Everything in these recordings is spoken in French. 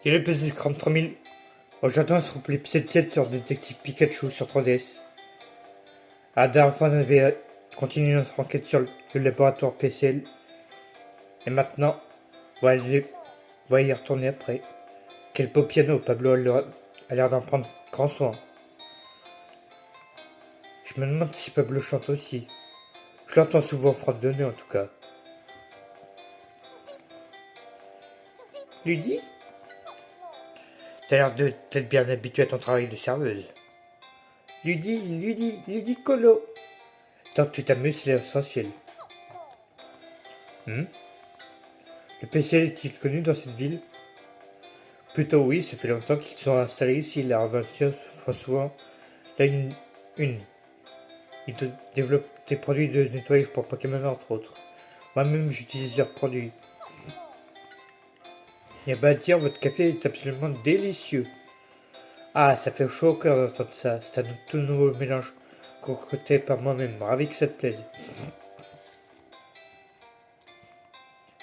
Et le PC 3000. Aujourd'hui, on se retrouve l'épisode 7 sur Détective Pikachu sur 3DS. La dernière fois, on avait continué notre enquête sur le laboratoire PCL. Et maintenant, on va y retourner après. Quel beau piano, Pablo a l'air d'en prendre grand soin. Je me demande si Pablo chante aussi. Je l'entends souvent fredonner en tout cas. Ludie, t'as l'air de t'être bien habitué à ton travail de serveuse. Ludie Colo. Tant que tu t'amuses, c'est l'essentiel. Hmm. Le PCL est-il connu dans cette ville? Plutôt oui, ça fait longtemps qu'ils sont installés ici. La invention font souvent là une. Ils développent des produits de nettoyage pour Pokémon entre autres. Moi-même j'utilise leurs produits. Et bah dire, votre café est absolument délicieux. Ah, ça fait chaud au cœur d'entendre ça. C'est un tout nouveau mélange concocté par moi-même. Ravi que ça te plaise.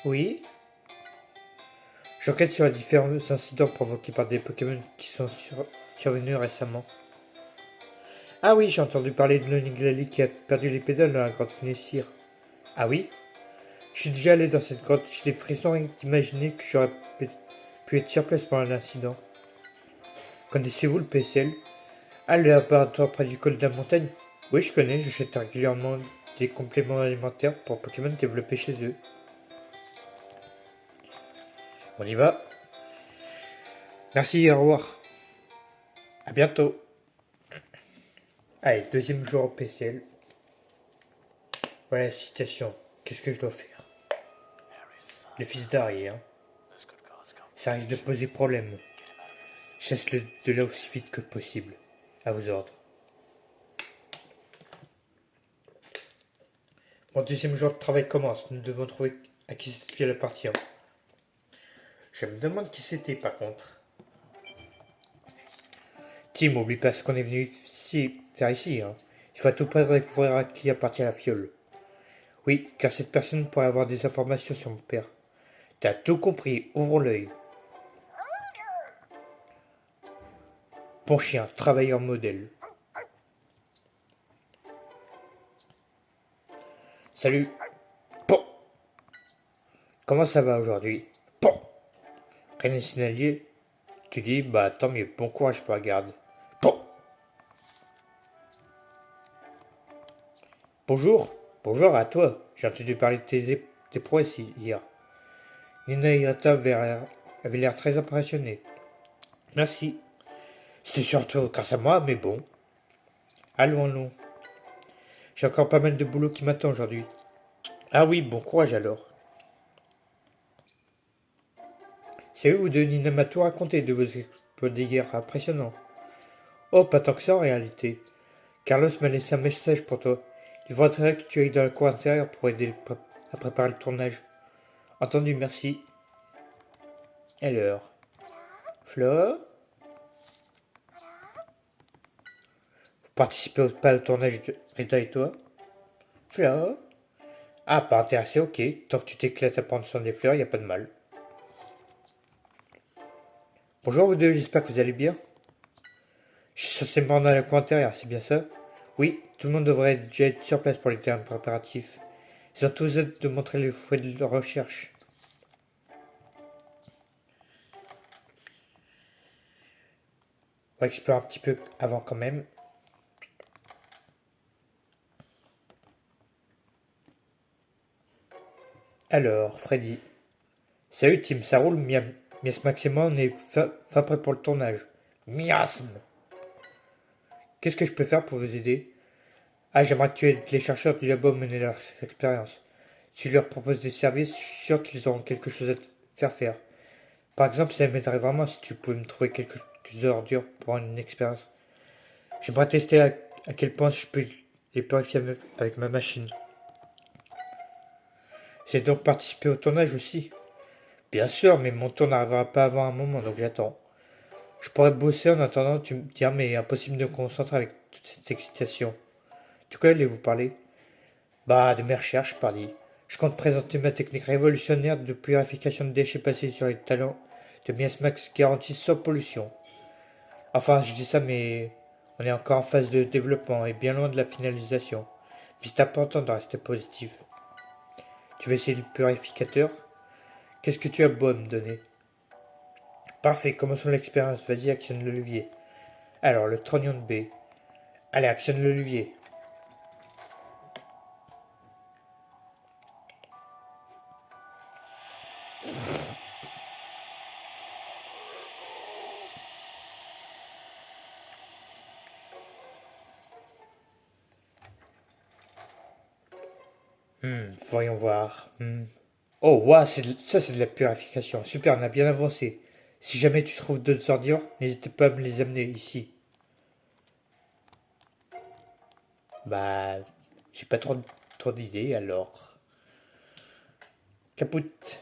Oui. J'enquête sur les différents incidents provoqués par des Pokémon qui sont survenus récemment. Ah oui, j'ai entendu parler de Loniglali qui a perdu les pédales dans la grotte Funessir. Ah oui? Je suis déjà allé dans cette grotte, j'ai des frissons rien d'imaginer que j'aurais pu être sur place pendant l'incident. Connaissez-vous le PCL? Ah, le laboratoire près du col de la montagne? Oui, je connais, j'achète régulièrement des compléments alimentaires pour Pokémon développés chez eux. On y va. Merci, au revoir. À bientôt. Allez, deuxième jour au PCL. Voilà la citation. Qu'est-ce que je dois faire? Le fils d'Harry, hein. Ça risque de poser problème. Chasse-le de là aussi vite que possible. À vos ordres. Mon deuxième jour de travail commence. Nous devons trouver à qui cette fille appartient. Je me demande qui c'était par contre. Tim, oublie pas ce qu'on est venu faire ici. Hein. Il faut à tout prix découvrir à qui appartient la fiole. Oui, car cette personne pourrait avoir des informations sur mon père. T'as tout compris, ouvre l'œil. Bon chien, travailleur modèle. Salut. Bon. Comment ça va aujourd'hui? Bon. Rien n'est signalé. Tu dis, bah tant mieux, bon courage pour la garde. Bon. Bonjour. Bonjour à toi. J'ai entendu parler de tes prouesses hier. Nina Hirata avait l'air très impressionnée. Merci. C'était surtout grâce à moi, mais bon. Allons. J'ai encore pas mal de boulot qui m'attend aujourd'hui. Ah oui, bon courage alors. C'est vous de Nina m'a tout raconté de vos exploits d'hier impressionnants. Oh, pas tant que ça en réalité. Carlos m'a laissé un message pour toi. Il voudrait que tu ailles dans le coin intérieur pour aider à préparer le tournage. Entendu, merci. Alors, Flo, vous participez pas au tournage de Rita et toi? Flo? Ah, pas intéressé, ok. Tant que tu t'éclates à prendre soin des fleurs, y a pas de mal. Bonjour vous deux, j'espère que vous allez bien. Je suis censé me rendre dans le coin intérieur, c'est bien ça? Oui, tout le monde devrait déjà être sur place pour les terrains préparatifs. Ils ont tous hâte de montrer les fruits de leur recherche. On va explorer un petit peu avant quand même. Alors, Freddy. Salut Tim, ça roule, miam. Mias Maxima, on est fin prêt pour le tournage. Miasme. Qu'est-ce que je peux faire pour vous aider? Ah, j'aimerais que tu aides les chercheurs du labo à mener leur expérience. Si tu leur proposes des services, je suis sûr qu'ils auront quelque chose à te faire. Par exemple, ça m'aiderait vraiment si tu pouvais me trouver quelques ordures pour une expérience. J'aimerais tester à quel point je peux les purifier avec ma machine. J'ai donc participé au tournage aussi. Bien sûr, mais mon tour n'arrivera pas avant un moment, donc j'attends. Je pourrais bosser en attendant, tu me dis, mais impossible de me concentrer avec toute cette excitation. De quoi allez-vous parler? Bah, de mes recherches, pardi. Je compte présenter ma technique révolutionnaire de purification de déchets passés sur les talents de Miasmax garantie sans pollution. Enfin, je dis ça, mais on est encore en phase de développement et bien loin de la finalisation. Mais c'est important de rester positif. Tu veux essayer le purificateur? Qu'est-ce que tu as beau à me donner? Parfait, commençons l'expérience. Vas-y, actionne le levier. Alors, le trognon de B. Allez, actionne le levier. Voyons voir. Oh, waouh, ça c'est de la purification. Super, on a bien avancé. Si jamais tu trouves d'autres ordures, n'hésite pas à me les amener ici. Bah, j'ai pas trop d'idées alors. Capoute.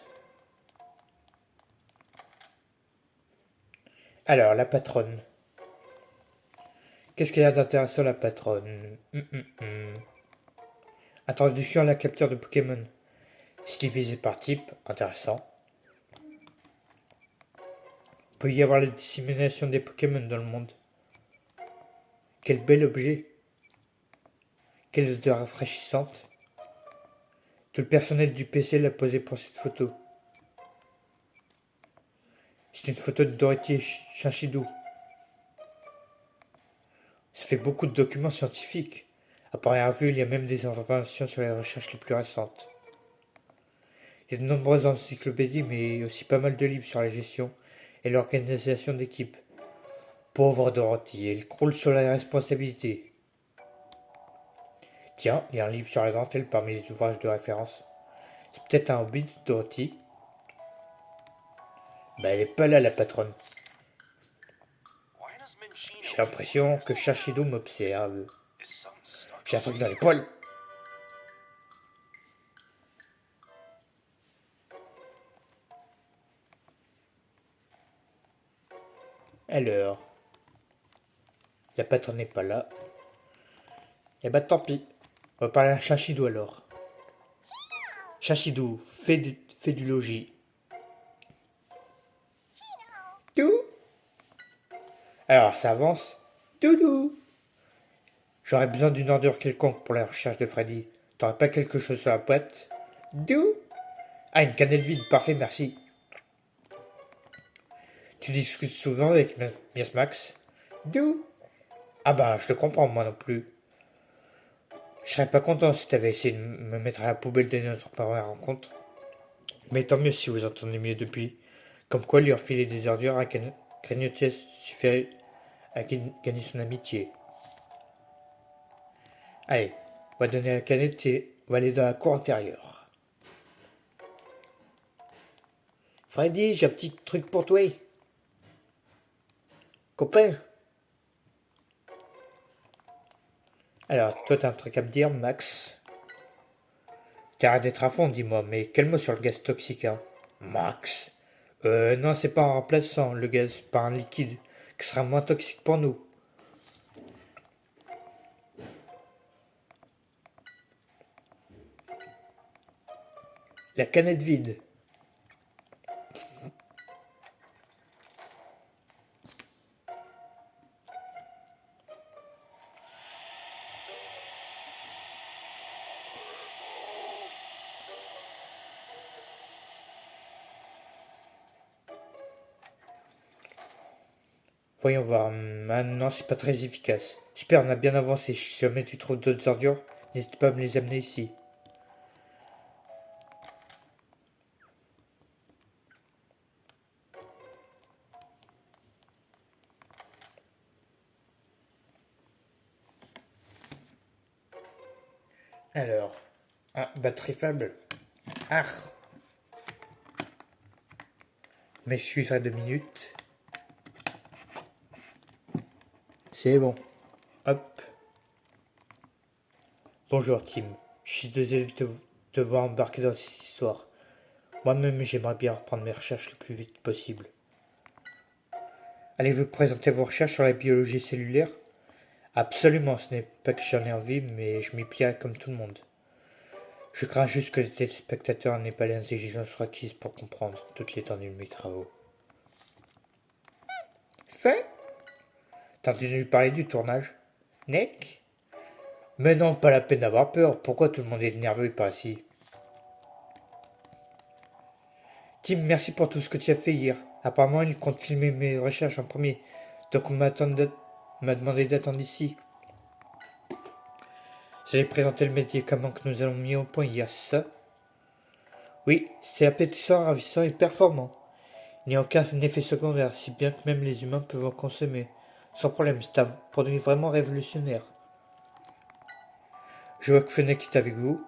Alors, la patronne. Qu'est-ce qu'il y a d'intéressant, la patronne? Introduction à la capture de Pokémon. Divisé par type, intéressant. Il peut y avoir la dissémination des Pokémon dans le monde. Quel bel objet. Quelle odeur rafraîchissante. Tout le personnel du PC l'a posé pour cette photo. C'est une photo de Dorothy Chinchidou. Ça fait beaucoup de documents scientifiques. À première vue, il y a même des informations sur les recherches les plus récentes. Il y a de nombreuses encyclopédies, mais aussi pas mal de livres sur la gestion et l'organisation d'équipe. Pauvre Dorothy, elle croule sur la responsabilité. Tiens, il y a un livre sur la dentelle parmi les ouvrages de référence. C'est peut-être un hobby de Dorothy. Bah, elle est pas là, la patronne. J'ai l'impression que Chachido m'observe. J'ai un truc dans les poils. Alors, la patronne n'est pas là. Eh bah tant pis. On va parler à Chachido alors. Chachido, fais du logis. Tout. Alors, ça avance. Doudou. J'aurais besoin d'une ordure quelconque pour la recherche de Freddy. T'aurais pas quelque chose sur la boîte? D'où? Ah, une canette vide, parfait, merci. Tu discutes souvent avec Miasmax? D'où? Ah bah, je te comprends, moi non plus. Je serais pas content si t'avais essayé de me mettre à la poubelle de notre première rencontre. Mais tant mieux si vous entendez mieux depuis. Comme quoi lui refiler des ordures à Grignotier suffirait à gagner son amitié. Allez, on va donner la canette et on va aller dans la cour intérieure. Freddy, j'ai un petit truc pour toi. Copain. Alors, toi t'as un truc à me dire, Max? T'arrêtes d'être à fond, dis-moi, mais quel mot sur le gaz toxique, hein? Max. Non, c'est pas en remplaçant le gaz par un liquide qui sera moins toxique pour nous. La canette vide. Voyons voir. Maintenant, c'est pas très efficace. Super, on a bien avancé. Si jamais tu trouves d'autres ordures, n'hésite pas à me les amener ici. Alors. Ah, batterie faible. Ah. M'excuse à 2 minutes. C'est bon. Hop. Bonjour, Tim. Je suis désolé de te voir embarquer dans cette histoire. Moi-même, j'aimerais bien reprendre mes recherches le plus vite possible. Allez-vous présenter vos recherches sur la biologie cellulaire? Absolument, ce n'est pas que j'en ai envie, mais je m'y plierai comme tout le monde. Je crains juste que les téléspectateurs n'aient pas l'intelligence requise pour comprendre toute l'étendue de mes travaux. T'as entendu parler du tournage? Nick? Mais non, pas la peine d'avoir peur. Pourquoi tout le monde est nerveux par ici? Tim, merci pour tout ce que tu as fait hier. Apparemment, il compte filmer mes recherches en premier. Donc m'a demandé d'attendre ici. J'ai présenté le médicament que nous avons mis au point hier, c'est ça? Oui, c'est appétissant, ravissant et performant. Il n'y a aucun effet secondaire, si bien que même les humains peuvent en consommer. Sans problème, c'est un produit vraiment révolutionnaire. Je vois que Fennec est avec vous.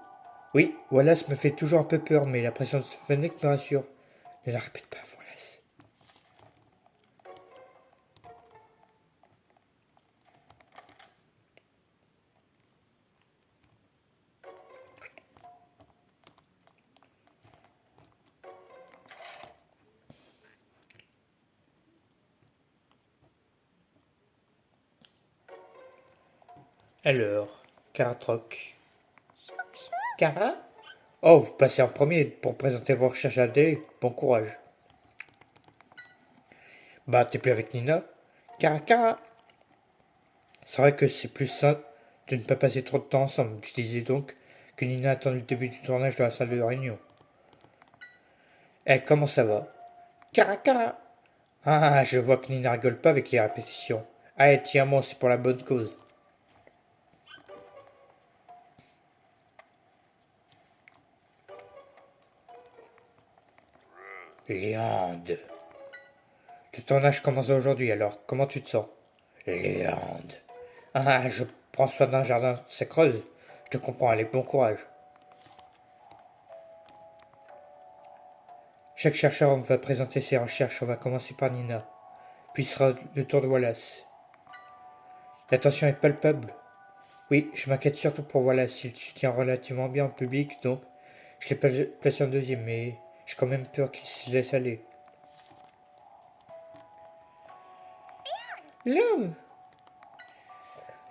Oui, Wallace me fait toujours un peu peur, mais la présence de Fennec me rassure. Ne la répète pas, Wallace. Alors, Karatroc. Kara? Oh, vous passez en premier pour présenter vos recherches à la télé. Bon courage. Bah, t'es plus avec Nina? Kara. C'est vrai que c'est plus simple de ne pas passer trop de temps ensemble. Tu disais donc que Nina attend le début du tournage de la salle de réunion. Eh, comment ça va? Kara. Ah, je vois que Nina rigole pas avec les répétitions. Allez, tiens-moi, c'est pour la bonne cause. Léande. Le tournage commence aujourd'hui, alors comment tu te sens? Léande. Ah, je prends soin d'un jardin, c'est creuse. Je te comprends, allez, bon courage. Chaque chercheur va présenter ses recherches. On va commencer par Nina. Puis sera le tour de Wallace. La tension est palpable. Oui, je m'inquiète surtout pour Wallace. Il se tient relativement bien en public, donc je l'ai placé en deuxième, mais j'ai quand même peur qu'il se laisse aller. L'homme.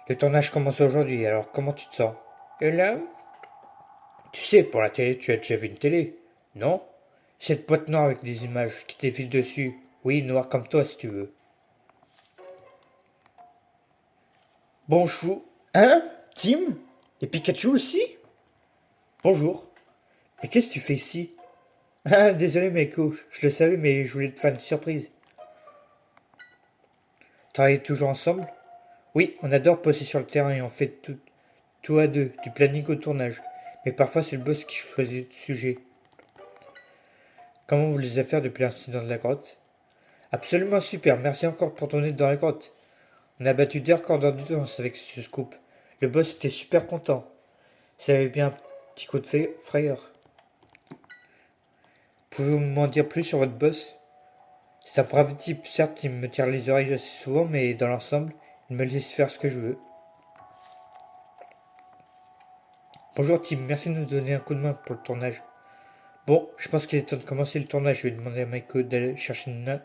Le tournage commence aujourd'hui, alors comment tu te sens? Et l'homme? Tu sais, pour la télé, tu as déjà vu une télé, non? Cette boîte noire avec des images qui défilent dessus. Oui, noir comme toi si tu veux. Bonjour. Hein? Tim? Et Pikachu aussi? Bonjour. Mais qu'est-ce que tu fais ici? Ah, désolé, Meiko, je le savais, mais je voulais te faire une surprise. Travaillez toujours ensemble? Oui, on adore bosser sur le terrain et on fait tout à deux, du planning au tournage. Mais parfois, c'est le boss qui choisit le sujet. Comment vont les affaires depuis l'incident de la grotte? Absolument super, merci encore pour ton aide dans la grotte. On a battu des records d'endurance avec ce scoop. Le boss était super content. Ça avait bien un petit coup de frayeur. Pouvez-vous m'en dire plus sur votre boss? C'est un brave type, certes, il me tire les oreilles assez souvent, mais dans l'ensemble, il me laisse faire ce que je veux. Bonjour Tim, merci de nous donner un coup de main pour le tournage. Bon, je pense qu'il est temps de commencer le tournage. Je vais demander à Maiko d'aller chercher Nina.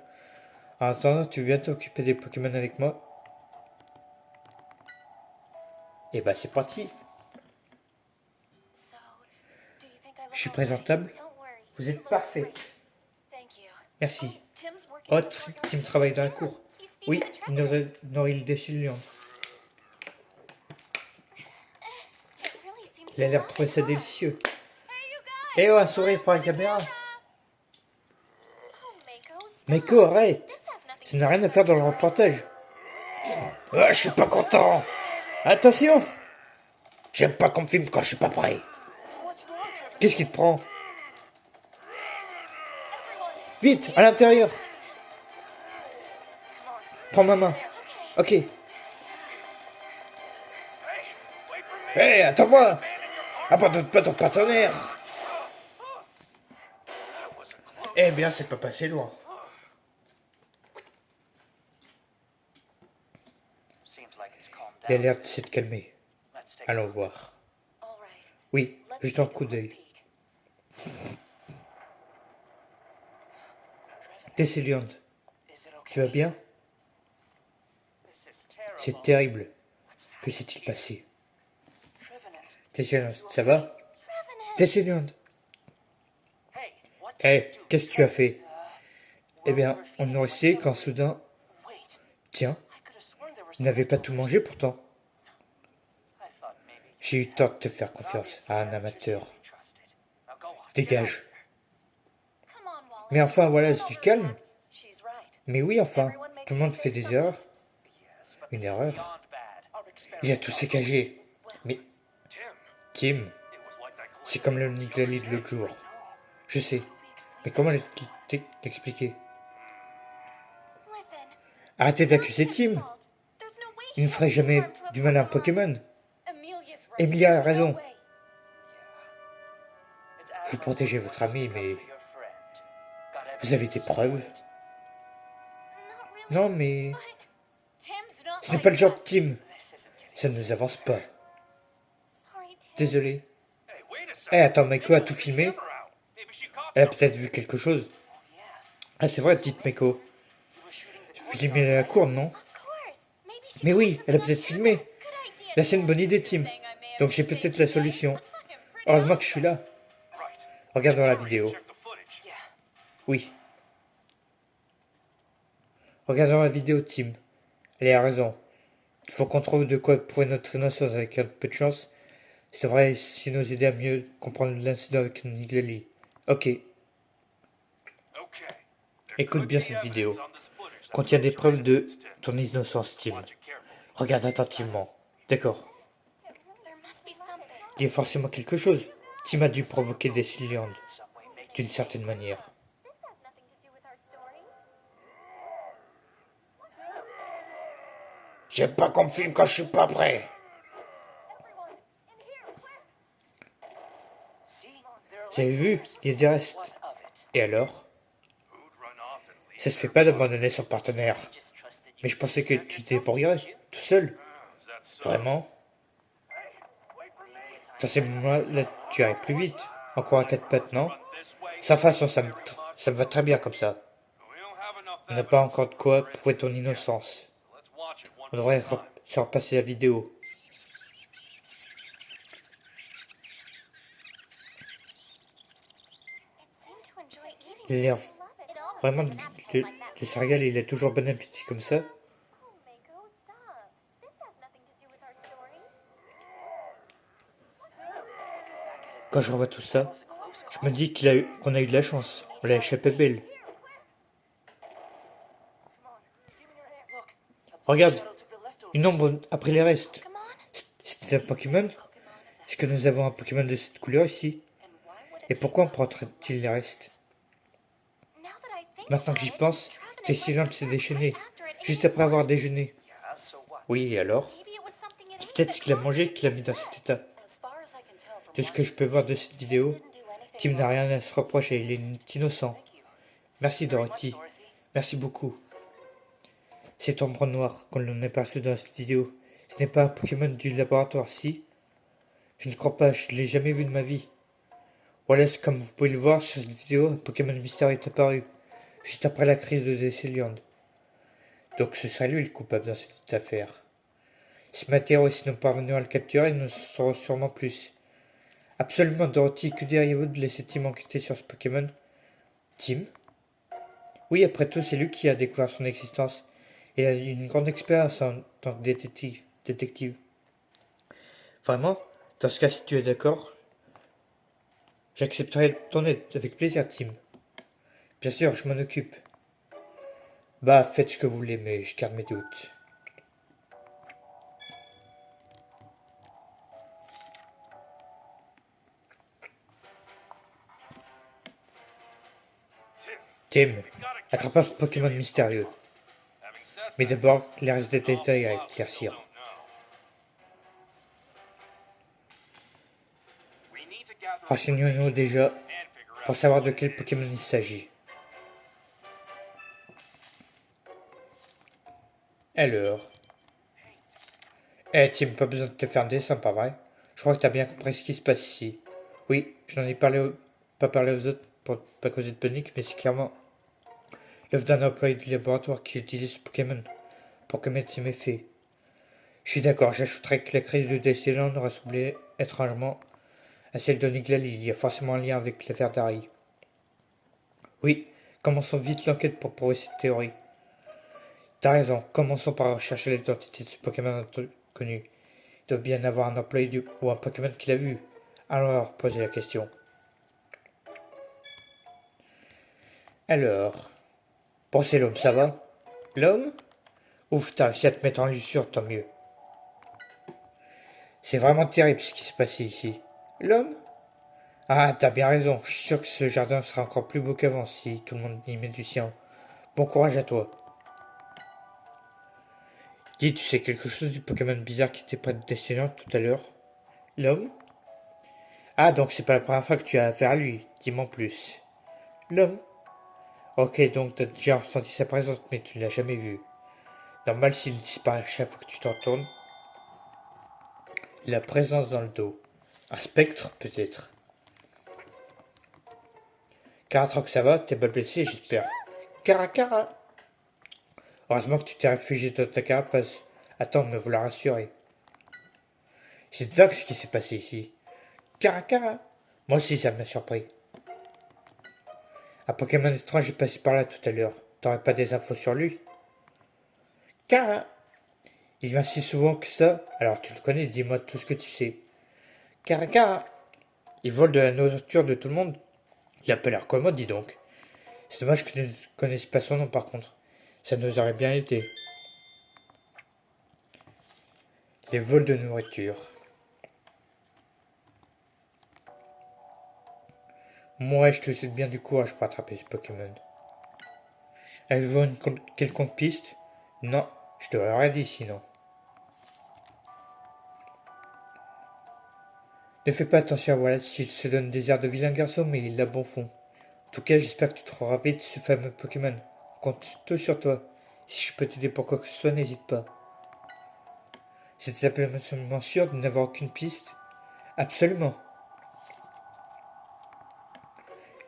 En attendant, tu veux bien t'occuper des Pokémon avec moi? Et bah c'est parti. Je suis présentable. Vous êtes parfait. Merci. Oh, Tim travaille dans la cour. Oui, Noril Décilion. Il a l'air de trouver ça délicieux. Eh oh, un sourire pour la caméra. Maiko, arrête. Ça n'a rien à faire dans le reportage. Ah, je suis pas content. Attention. J'aime pas qu'on me filme quand je suis pas prêt. Qu'est-ce qui te prend? Vite, à l'intérieur. Prends ma main. Ok. Hé, attends-moi. Abandonne pas ton partenaire. Eh bien, c'est pas passé loin. Il a l'air de s'être calmé. Allons voir. Oui, juste un coup d'œil. Déciliande, tu vas bien? C'est terrible. Que s'est-il passé? Déciliande, ça va? Déciliande. Hé, qu'est-ce que tu as fait? Eh bien, on aurait essayé quand soudain... Tiens, Vous n'avez pas tout mangé pourtant. J'ai eu tort de te faire confiance à un amateur. Dégage. Mais enfin, voilà, c'est du calme. Mais oui, enfin, tout le monde fait des erreurs. Une erreur. Il a tout saccagé. Mais, Tim, c'est comme le Niglali de l'autre jour. Je sais. Mais comment l'expliquer? Arrêtez d'accuser Tim. Il ne ferait jamais du mal à un Pokémon. Emilia a raison. Vous protégez votre ami, mais vous avez des preuves? Non, mais ce n'est pas le genre de Tim. Ça ne nous avance pas. Désolé. Eh, attends, Meiko a tout filmé. Elle a peut-être vu quelque chose. Ah, c'est vrai, petite Meiko. Filmer la cour, non? Mais oui, elle a peut-être filmé. Là, c'est une bonne idée, Tim. Donc j'ai peut-être la solution. Heureusement que je suis là. Regardons la vidéo. Oui. Regardons la vidéo, Tim. Elle a raison. Il faut qu'on trouve de quoi prouver notre innocence avec un peu de chance. Ça devrait aussi nous aider à mieux comprendre l'incident avec Niglali. Ok. Écoute bien cette vidéo. Contient des preuves de ton innocence, Tim. Regarde attentivement. D'accord. Il y a forcément quelque chose. Tim a dû provoquer des cylindres. D'une certaine manière. J'aime pas qu'on me filme quand je suis pas prêt. Vous avez vu? Il y a des restes. Et alors? Ça se fait pas d'abandonner son partenaire. Mais je pensais que tu te débrouillerais, tout seul. Vraiment? Dans ces moments-là, tu arrives plus vite. Encore à quatre pattes, non? Sa façon, ça me va très bien comme ça. On n'a pas encore de quoi prouver ton innocence. On devrait se repasser la vidéo. Il a l'air vraiment de se régaler. Il a toujours bon appétit comme ça. Quand je revois tout ça, je me dis qu'on a eu de la chance. On l'a échappé belle. Regarde, une ombre après les restes. C'est un Pokémon? Est-ce que nous avons un Pokémon de cette couleur ici? Et pourquoi on prendrait-il les restes? Maintenant que j'y pense, Tessilante s'est déchaîné, juste après avoir déjeuné. Oui, et alors? C'est peut-être ce qu'il a mangé qui l'a mis dans cet état. De ce que je peux voir de cette vidéo, Tim n'a rien à se reprocher, il est innocent. Merci Dorothy. Merci beaucoup. Cette ombre noire qu'on a aperçue dans cette vidéo, ce n'est pas un Pokémon du laboratoire, si? Je ne crois pas, je ne l'ai jamais vu de ma vie. Voilà, comme vous pouvez le voir sur cette vidéo, un Pokémon mystère est apparu, juste après la crise de Desceliande. Donc ce serait lui le coupable dans cette affaire. Si Matero et si nous parvenons à le capturer, nous en saurons sûrement plus. Absolument, Dorothy, que diriez-vous de laisser Tim enquêter sur ce Pokémon? Tim? Oui, après tout, c'est lui qui a découvert son existence. Il a une grande expérience en tant que détective. Vraiment? Dans ce cas, si tu es d'accord, j'accepterai ton aide avec plaisir, Tim. Bien sûr, je m'en occupe. Bah, faites ce que vous voulez, mais je garde mes doutes. Tim, attrapons ce Pokémon mystérieux. Mais d'abord, il reste des détails à éclaircir. Renseignons-nous déjà pour savoir de quel Pokémon il s'agit. Alors. Eh Tim, pas besoin de te faire un dessin, pas vrai? Je crois que t'as bien compris ce qui se passe ici. Oui, je n'en ai pas parlé aux autres pour pas causer de panique, mais c'est clairement l'œuvre d'un employé du laboratoire qui utilise ce Pokémon pour commettre ses méfaits. Je suis d'accord, j'ajouterais que la crise de Descendant ressemblait étrangement à celle de Niglali. Il y a forcément un lien avec l'affaire d'Harry. Oui, commençons vite l'enquête pour prouver cette théorie. T'as raison, commençons par rechercher l'identité de ce Pokémon inconnu. Il doit bien avoir un employé ou un Pokémon qui l'a vu. Alors, posez la question. Alors, bon, c'est l'homme, ça va? L'homme? Ouf, t'as réussi à te mettre en lussure, tant mieux. C'est vraiment terrible ce qui s'est passé ici. L'homme? Ah, t'as bien raison. Je suis sûr que ce jardin sera encore plus beau qu'avant si tout le monde y met du sien. Bon courage à toi. Dis, tu sais quelque chose du Pokémon bizarre qui était pas de destination tout à l'heure? L'homme? Ah, donc c'est pas la première fois que tu as affaire à lui. Dis-moi en plus. L'homme? Ok, donc t'as déjà ressenti sa présence, mais tu ne l'as jamais vu. Normal s'il disparaît à chaque fois que tu t'en tournes. La présence dans le dos. Un spectre, peut-être. Caratroc, ça va? T'es pas blessé, j'espère. Caracara! Heureusement que tu t'es réfugié dans ta carapace. Attends, me voilà rassuré. C'est dingue ce qui s'est passé ici. Caracara! Moi aussi, ça m'a surpris. Un Pokémon étrange est passé par là tout à l'heure. T'aurais pas des infos sur lui? Cara! Il vient si souvent que ça. Alors tu le connais, dis-moi tout ce que tu sais. Caracara! Il vole de la nourriture de tout le monde. Il a pas l'air commode, dis donc. C'est dommage que tu ne connaisses pas son nom par contre. Ça nous aurait bien été. Les vols de nourriture. Moi, je te souhaite bien du courage pour attraper ce Pokémon. Avez-vous une quelconque piste? Non, je te l'aurais dit sinon. Ne fais pas attention à Wallace s'il se donne des airs de vilain garçon, mais il a bon fond. En tout cas, j'espère que tu trouveras vite ce fameux Pokémon. On compte tout sur toi. Si je peux t'aider pour quoi que ce soit, n'hésite pas. C'est absolument sûr de n'avoir aucune piste? Absolument.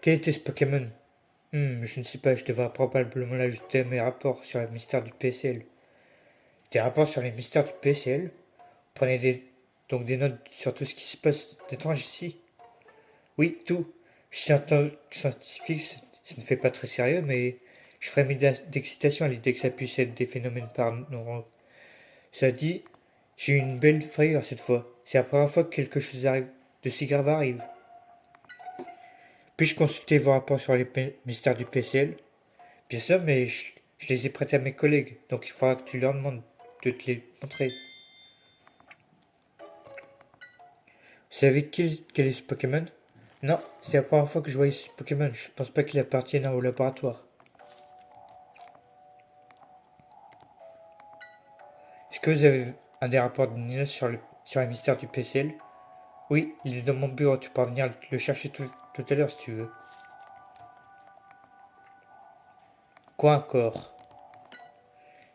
Quel était ce Pokémon? Je ne sais pas, je devrais probablement l'ajouter à mes rapports sur les mystères du PSL. Des rapports sur les mystères du PSL? Prenez donc des notes sur tout ce qui se passe d'étrange ici? Oui, tout. Je suis en tant que scientifique, ça ne fait pas très sérieux, mais je ferai d'excitation à l'idée que ça puisse être des phénomènes paranormaux. Ça dit, j'ai eu une belle frayeur cette fois. C'est la première fois que quelque chose de si grave arrive. Puis-je consulter vos rapports sur les mystères du PCL? Bien sûr, mais je les ai prêtés à mes collègues, donc il faudra que tu leur demandes de te les montrer. Vous savez quel est ce Pokémon? Non, c'est la première fois que je voyais ce Pokémon. Je pense pas qu'il appartienne au laboratoire. Est-ce que vous avez un des rapports de Nina sur les mystères du PCL? Oui, il est dans mon bureau. Tu peux venir le chercher tout à l'heure si tu veux. Quoi encore?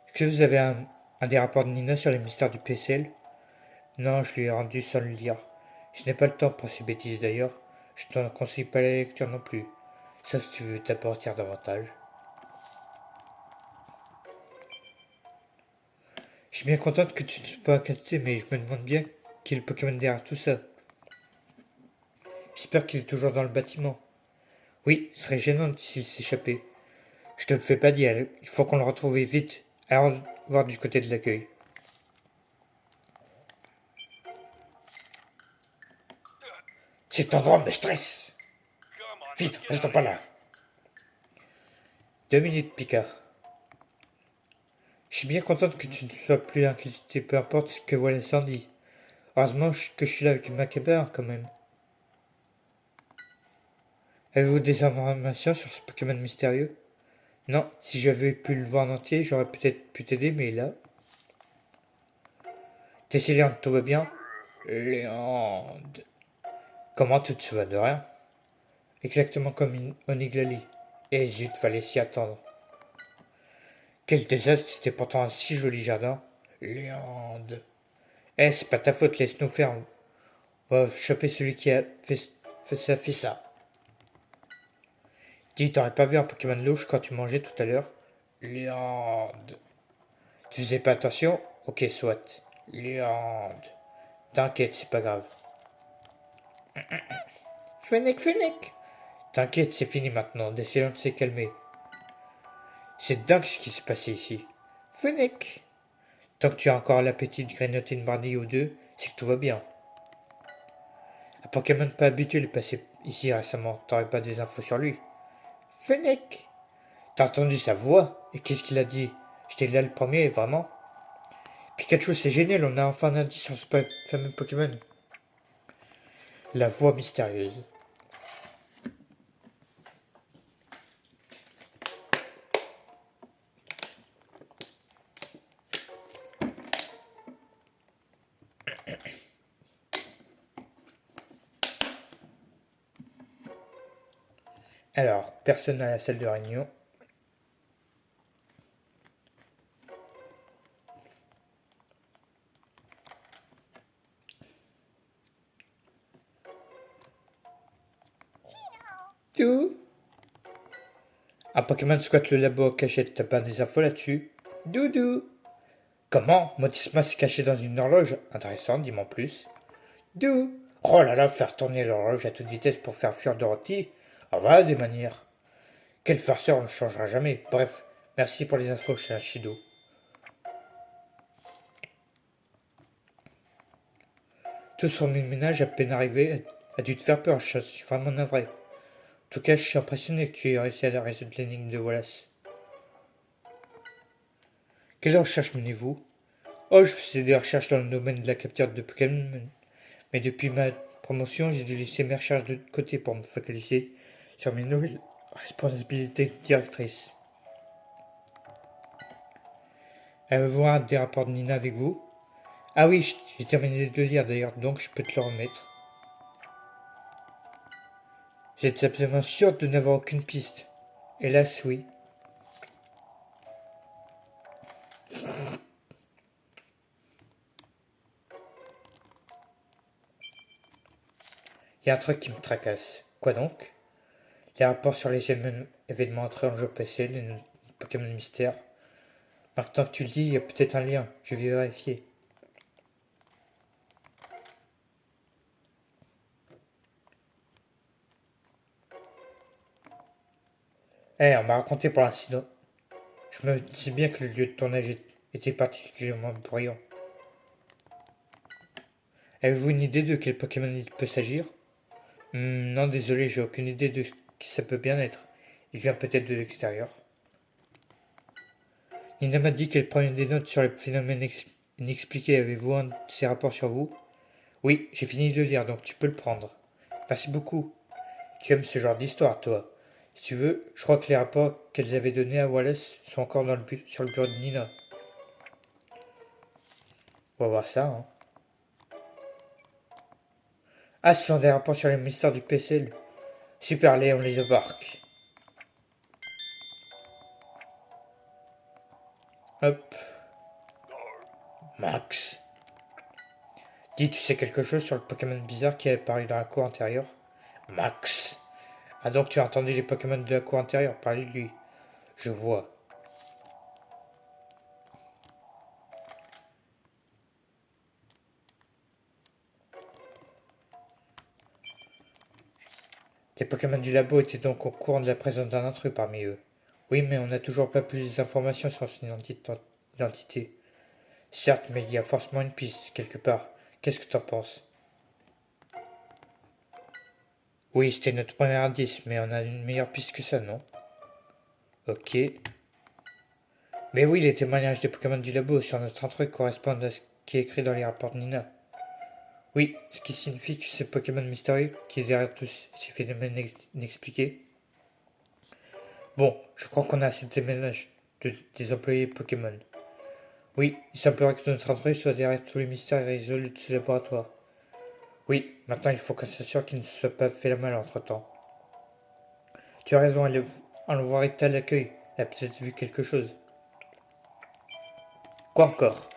Est-ce que vous avez un des rapports de Nina sur les mystères du PCL? Non, je lui ai rendu sans le lire. Je n'ai pas le temps pour ces bêtises d'ailleurs. Je t'en conseille pas la lecture non plus. Sauf si tu veux t'apporter davantage. Je suis bien contente que tu ne sois pas inquiété, mais je me demande bien qui est le Pokémon derrière tout ça. J'espère qu'il est toujours dans le bâtiment. Oui, ce serait gênant s'il s'échappait. Je te le fais pas dire, il faut qu'on le retrouve vite. Alors, voir du côté de l'accueil. Cet endroit me stresse. Vite, restons pas là. 2 minutes, Picard. Je suis bien contente que tu ne sois plus inquiété, peu importe ce que voit l'incendie. Heureusement que je suis là avec ma caméra, quand même. Avez-vous des informations sur ce Pokémon mystérieux? Non, si j'avais pu le voir en entier, j'aurais peut-être pu t'aider, mais là... Tessilian, tout va bien? Léande. Comment tu te souviens de rien? Exactement comme une Oniglali. Et zut, fallait s'y attendre. Quel désastre, c'était pourtant un si joli jardin. Léande. Eh, c'est pas ta faute, laisse-nous faire. On va choper celui qui a fait ça. Dis, t'aurais pas vu un Pokémon louche quand tu mangeais tout à l'heure? Léande. Tu faisais pas attention? Ok, soit. Léande. T'inquiète, c'est pas grave. Fennec. T'inquiète, c'est fini maintenant. Essayons de se calmer. C'est dingue ce qui s'est passé ici. Fennec. Tant que tu as encore l'appétit de grignoter une brindille ou deux, c'est que tout va bien. Un Pokémon pas habitué de passer ici récemment, t'aurais pas des infos sur lui. Fennec. T'as entendu sa voix? Et qu'est-ce qu'il a dit? J'étais là le premier, vraiment? Pikachu, c'est génial, on a enfin un indice sur ce fameux Pokémon. La voix mystérieuse. Alors, personne à la salle de réunion. Tout. Un Pokémon squatte le labo en cachette, t'as pas des infos là-dessus? Doudou. Comment? Motisma s'est caché dans une horloge? Intéressant, dis-moi en plus. Dou. Oh là là, faire tourner l'horloge à toute vitesse pour faire fuir Dorothy? Ah voilà des manières. Quel farceur, on ne changera jamais. Bref, merci pour les infos, cher Shido. Tout son ménage à peine arrivé a dû te faire peur, je suis vraiment navré. En tout cas, je suis impressionné que tu aies réussi à résoudre l'énigme de Wallace. Quelle recherche menez-vous? Oh, je faisais des recherches dans le domaine de la capture de Pokémon, mais depuis ma promotion, j'ai dû laisser mes recherches de côté pour me focaliser sur mes nouvelles responsabilités de directrice. Avez-vous un des rapports de Nina avec vous? Ah oui, j'ai terminé de le lire d'ailleurs, donc je peux te le remettre. J'étais absolument sûr de n'avoir aucune piste. Hélas, oui. Il y a un truc qui me tracasse. Quoi donc? Les rapports sur les événements entrés en jeu PC, les Pokémon mystères. Maintenant que tu le dis, il y a peut-être un lien. Je vais vérifier. On m'a raconté pour l'incident. Je me dis bien que le lieu de tournage était particulièrement bruyant. Avez-vous une idée de quel Pokémon il peut s'agir? Non, désolé, j'ai aucune idée de ce qui ça peut bien être. Il vient peut-être de l'extérieur. Nina m'a dit qu'elle prenait des notes sur les phénomènes inexpliqués. Avez-vous un de ces rapports sur vous? Oui, j'ai fini de le lire, donc tu peux le prendre. Merci beaucoup. Tu aimes ce genre d'histoire, toi. Si tu veux, je crois que les rapports qu'elles avaient donnés à Wallace sont encore sur le bureau de Nina. On va voir ça, hein. Ah, ce sont des rapports sur les mystères du PCL. Super, allez, on les embarque. Hop. Max. Dis, tu sais quelque chose sur le Pokémon bizarre qui est apparu dans la cour intérieure? Max. Ah, donc tu as entendu les Pokémon de la cour intérieure parler de lui. Je vois. Les Pokémon du labo étaient donc au courant de la présence d'un intrus parmi eux. Oui, mais on n'a toujours pas plus d'informations sur son identité. Certes, mais il y a forcément une piste, quelque part. Qu'est-ce que t'en penses? Oui, c'était notre premier indice, mais on a une meilleure piste que ça, non? Ok. Mais oui, les témoignages des Pokémon du labo sur notre intrus correspondent à ce qui est écrit dans les rapports de Nina. Oui, ce qui signifie que c'est Pokémon mystérieux qui est derrière tous ces phénomènes inexpliqués. Bon, je crois qu'on a assez de témoignages des employés Pokémon. Oui, il semblerait que notre intrus soit derrière tous les mystères résolus de ce laboratoire. Oui, maintenant il faut qu'on s'assure qu'il ne se soit pas fait la malle entre-temps. Tu as raison, elle voir à l'accueil. Elle a peut-être vu quelque chose. Quoi encore?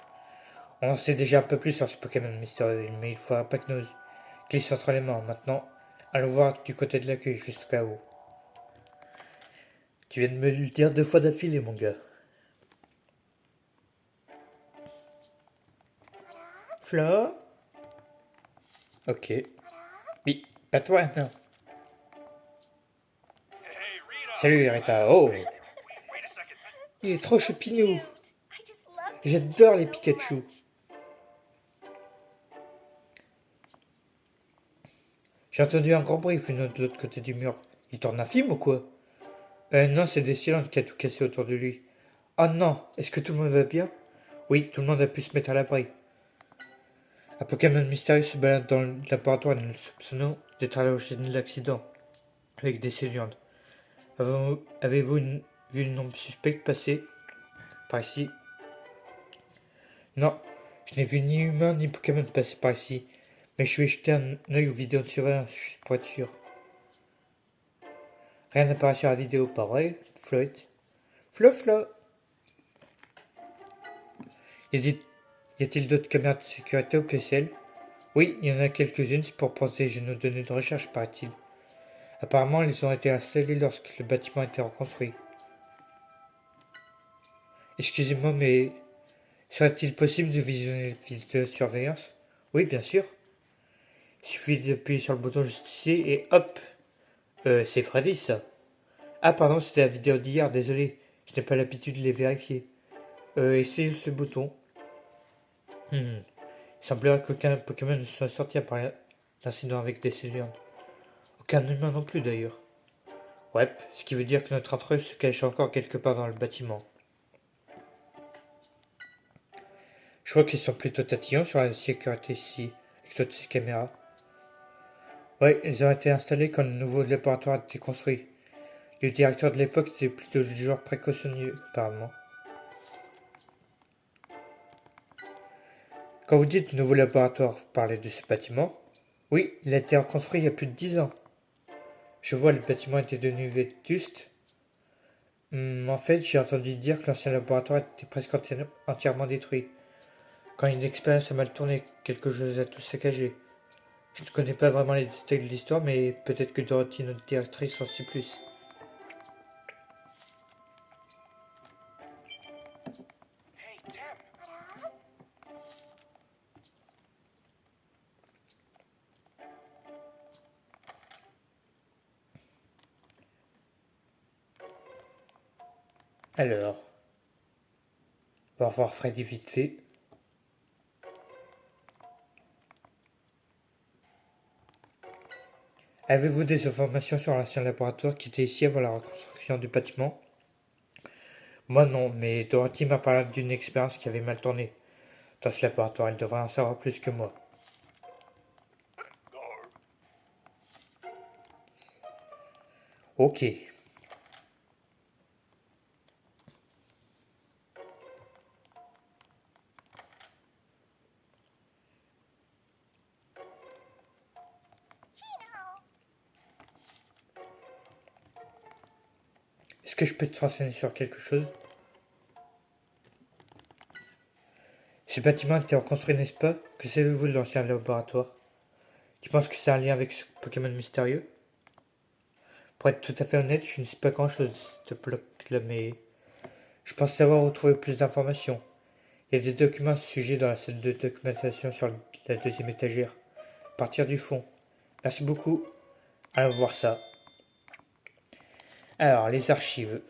On en sait déjà un peu plus sur ce Pokémon mystérieux, mais il faudra pas que nous glisse entre les mains. Maintenant, allons voir du côté de l'accueil, juste au cas où. Tu viens de me le dire 2 fois d'affilée, mon gars. Flo? Ok. Oui, pas toi, non. Salut, Rita. Oh, il est trop choupinou. J'adore les Pikachu. J'ai entendu un grand bruit venant de l'autre côté du mur. Il tourne un film ou quoi? Non, c'est Decilan qui a tout cassé autour de lui. Oh non, est-ce que tout le monde va bien? Oui, tout le monde a pu se mettre à l'abri. Un Pokémon mystérieux se balade dans le laboratoire et nous le soupçonnons d'être à l'origine de l'accident avec des Céliandes. Avez-vous vu une nombre suspecte passer par ici? Non, je n'ai vu ni humain ni Pokémon passer par ici, mais je vais jeter un œil aux vidéos de surveillance juste pour être sûr. Rien n'apparaît sur la vidéo, pas vrai, Floyd? Flo. Y a-t-il d'autres caméras de sécurité au PCL? Oui, il y en a quelques-unes, c'est pour protéger nos données de recherche, paraît-il. Apparemment, elles ont été installées lorsque le bâtiment a été reconstruit. Excusez-moi, mais serait-il possible de visionner les vidéos de surveillance? Oui, bien sûr. Il suffit d'appuyer sur le bouton juste ici et hop. C'est Freddy, ça. Ah, pardon, c'était la vidéo d'hier, désolé. Je n'ai pas l'habitude de les vérifier. Essayez ce bouton. Il semblerait qu'aucun Pokémon ne soit sorti après l'incident avec des Célians. Aucun humain non plus, d'ailleurs. Ouais, ce qui veut dire que notre intrus se cache encore quelque part dans le bâtiment. Je crois qu'ils sont plutôt tatillons sur la sécurité ici, avec toutes ces caméras. Ouais, ils ont été installés quand le nouveau laboratoire a été construit. Le directeur de l'époque était plutôt du genre précautionneux, apparemment. Quand vous dites nouveau laboratoire, vous parlez de ce bâtiment? Oui, il a été reconstruit il y a plus de 10 ans. Je vois, le bâtiment était devenu vétuste. En fait, j'ai entendu dire que l'ancien laboratoire était presque entièrement détruit. Quand une expérience a mal tourné, quelque chose a tout saccagé. Je ne connais pas vraiment les détails de l'histoire, mais peut-être que Dorothy, notre directrice, en sait plus. Alors, on va revoir Freddy vite fait. Avez-vous des informations sur l'ancien laboratoire qui était ici avant la reconstruction du bâtiment? Moi non, mais Dorothy m'a parlé d'une expérience qui avait mal tourné. Dans ce laboratoire, elle devrait en savoir plus que moi. Ok. Est-ce que je peux te renseigner sur quelque chose? Ce bâtiment a été reconstruit, n'est-ce pas? Que savez-vous de l'ancien laboratoire? Tu penses que c'est un lien avec ce Pokémon mystérieux? Pour être tout à fait honnête, je ne sais pas grand-chose de ce bloc-là, mais je pense savoir où trouver plus d'informations. Il y a des documents à ce sujet dans la salle de documentation sur la deuxième étagère. À partir du fond. Merci beaucoup. Allons voir ça. Alors, les archives.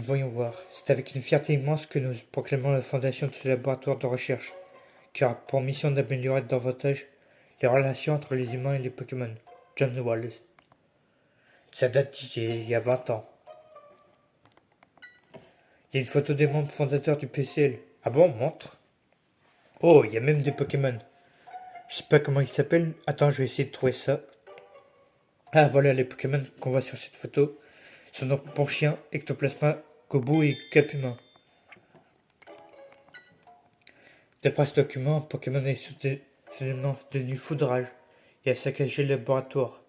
Voyons voir. C'est avec une fierté immense que nous proclamons la fondation de ce laboratoire de recherche, qui a pour mission d'améliorer davantage les relations entre les humains et les Pokémon. John Wallace. Ça date d'il y a 20 ans. Il y a une photo des membres fondateurs du PCL. Ah bon, montre. Oh, il y a même des Pokémon. Je sais pas comment ils s'appellent. Attends, je vais essayer de trouver ça. Ah, voilà les Pokémon qu'on voit sur cette photo. Son nom pour chien, Ectoplasma, Gobu et Capuma. D'après ce document, un Pokémon est soudainement devenu fou de rage et a saccagé le laboratoire.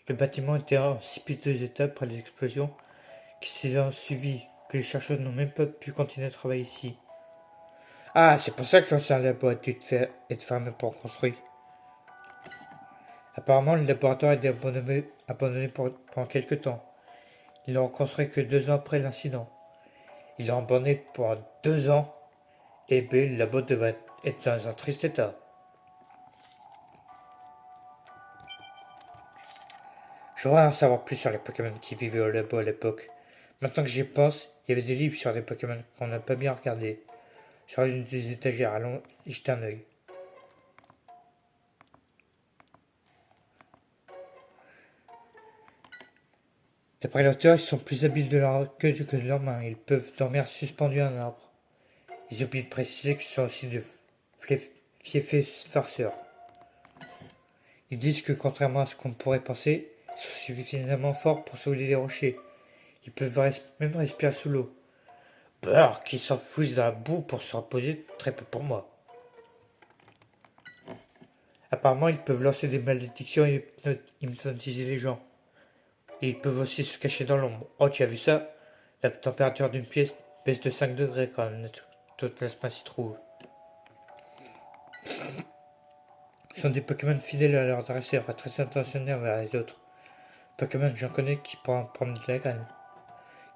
Le bâtiment était en si piteux état après les explosions qui s'est suivi que les chercheurs n'ont même pas pu continuer à travailler ici. Ah, c'est pour ça que l'ancien labo a dû être fermé pour construire. Apparemment, le laboratoire a été abandonné pendant quelque temps. Ils l'ont reconstruit que 2 ans après l'incident. Ils l'ont abandonné pendant 2 ans, et B, le labo devait être dans un triste état. J'aimerais en savoir plus sur les Pokémon qui vivaient au labo à l'époque. Maintenant que j'y pense, il y avait des livres sur des Pokémon qu'on n'a pas bien regardés. Sur l'une des étagères, allons y jeter un œil. D'après l'auteur, ils sont plus habiles de leur queue que de leurs mains. Ils peuvent dormir suspendus à un arbre. Ils oublient de préciser qu'ils sont aussi de fiefés farceurs. Ils disent que contrairement à ce qu'on pourrait penser, ils sont suffisamment forts pour sauver les rochers. Ils peuvent même respirer sous l'eau. Peur qu'ils s'enfouissent dans la boue pour se reposer, très peu pour moi. Apparemment, ils peuvent lancer des malédictions et hypnotiser les gens. Et ils peuvent aussi se cacher dans l'ombre. Oh, tu as vu ça? La température d'une pièce baisse de 5 degrés quand notre plasma s'y trouve. Ce sont des Pokémon fidèles à leur dresseur, très intentionnés envers les autres. Pokémon, j'en connais qui pourraient en prendre de la graine.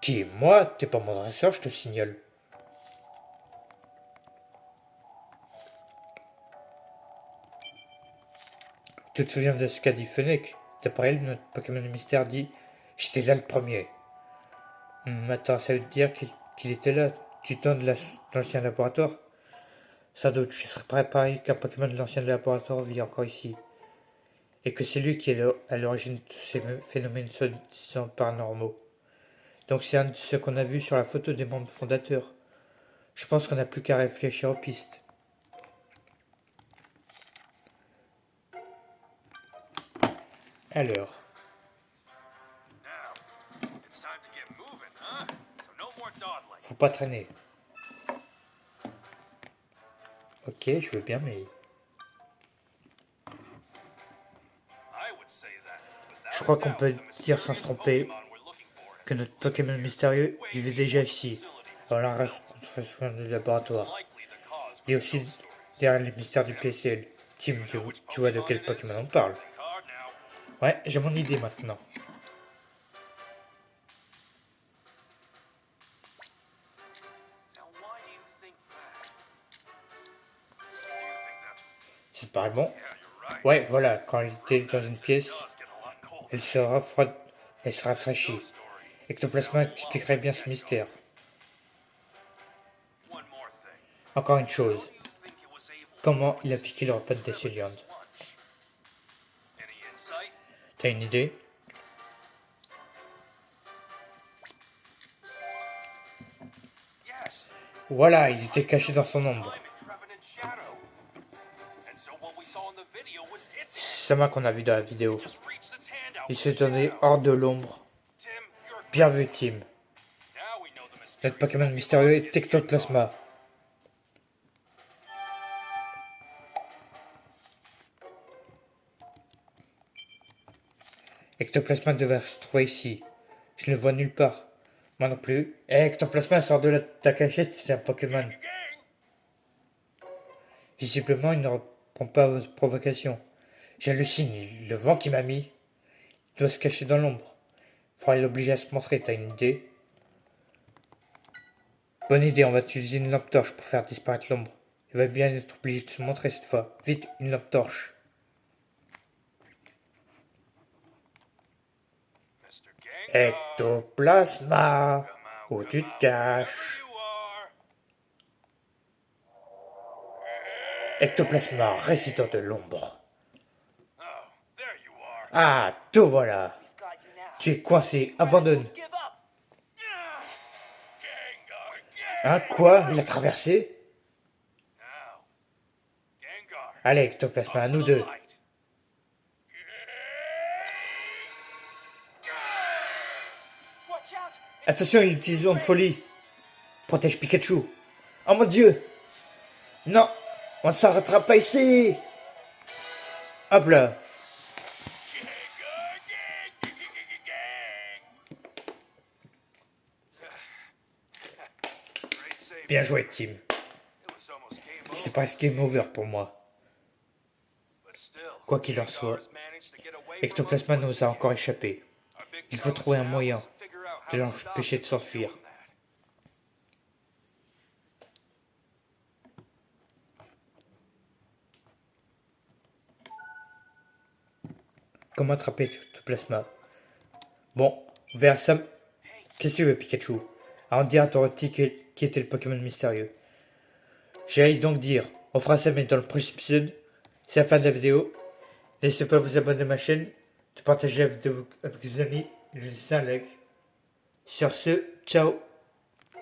Qui? Moi? T'es pas mon dresseur, je te signale. Tu te souviens de ce qu'a dit Fennec? D'après elle, notre Pokémon mystère dit j'étais là le premier. Attends, ça veut dire qu'il était là, du temps de l'ancien laboratoire? Sans doute, je serais préparé qu'un Pokémon de l'ancien laboratoire vit encore ici. Et que c'est lui qui est à l'origine de ces phénomènes soi-disant paranormaux. Donc c'est un de ceux qu'on a vu sur la photo des membres fondateurs. Je pense qu'on n'a plus qu'à réfléchir aux pistes. Alors, faut pas traîner. Ok, je veux bien, mais... Je crois qu'on peut dire sans se tromper que notre Pokémon mystérieux vivait déjà ici, dans la reconstruction du laboratoire. Il y a aussi derrière les mystères du PCL. Tim, tu vois de quel Pokémon on parle? Ouais, j'ai mon idée maintenant. Ça te paraît bon? Ouais, voilà, quand il était dans une pièce, elle se refroidit, elle se rafraîchit. Ectoplasma expliquerait bien ce mystère. Encore une chose, comment il a piqué le repas de Decioliand? T'as une idée? Voilà, il était caché dans son ombre. C'est Sama qu'on a vu dans la vidéo. Il se tenait hors de l'ombre. Bien vu, Tim. Notre Pokémon mystérieux est Ectoplasma. Ectoplasma devait se trouver ici. Je ne le vois nulle part. Moi non plus. Ectoplasma sort de ta cachette, c'est un Pokémon. Visiblement, il ne répond pas aux provocations. J'hallucine, le vent qui m'a mis. Il doit se cacher dans l'ombre. Faudra l'obliger à se montrer, t'as une idée? Bonne idée, on va utiliser une lampe torche pour faire disparaître l'ombre. Il va bien être obligé de se montrer cette fois. Vite, une lampe torche. Ectoplasma, où tu te caches? Ectoplasma, résident de l'ombre. Ah, tout voilà. Tu es coincé, abandonne. Hein, quoi? Il a traversé? Allez, Ectoplasma, à nous deux. Attention, il utilise une folie. Protège Pikachu. Oh mon dieu. Non, on ne s'arrêtera pas ici. Hop là. Bien joué, Tim. C'est presque game over pour moi. Quoi qu'il en soit, Ectoplasma nous a encore échappé. Il faut trouver un moyen de l'empêcher de s'enfuir. Comment attraper Ectoplasma? Bon, on verra ça. Qu'est-ce que tu veux, Pikachu? Avant de dire à ton rôti qui était le Pokémon mystérieux. J'allais donc dire, on fera ça mais dans le prochain épisode. C'est la fin de la vidéo. N'hésitez pas à vous abonner à ma chaîne, de partager la vidéo avec vos amis et de laisser un like. Sur ce, ciao!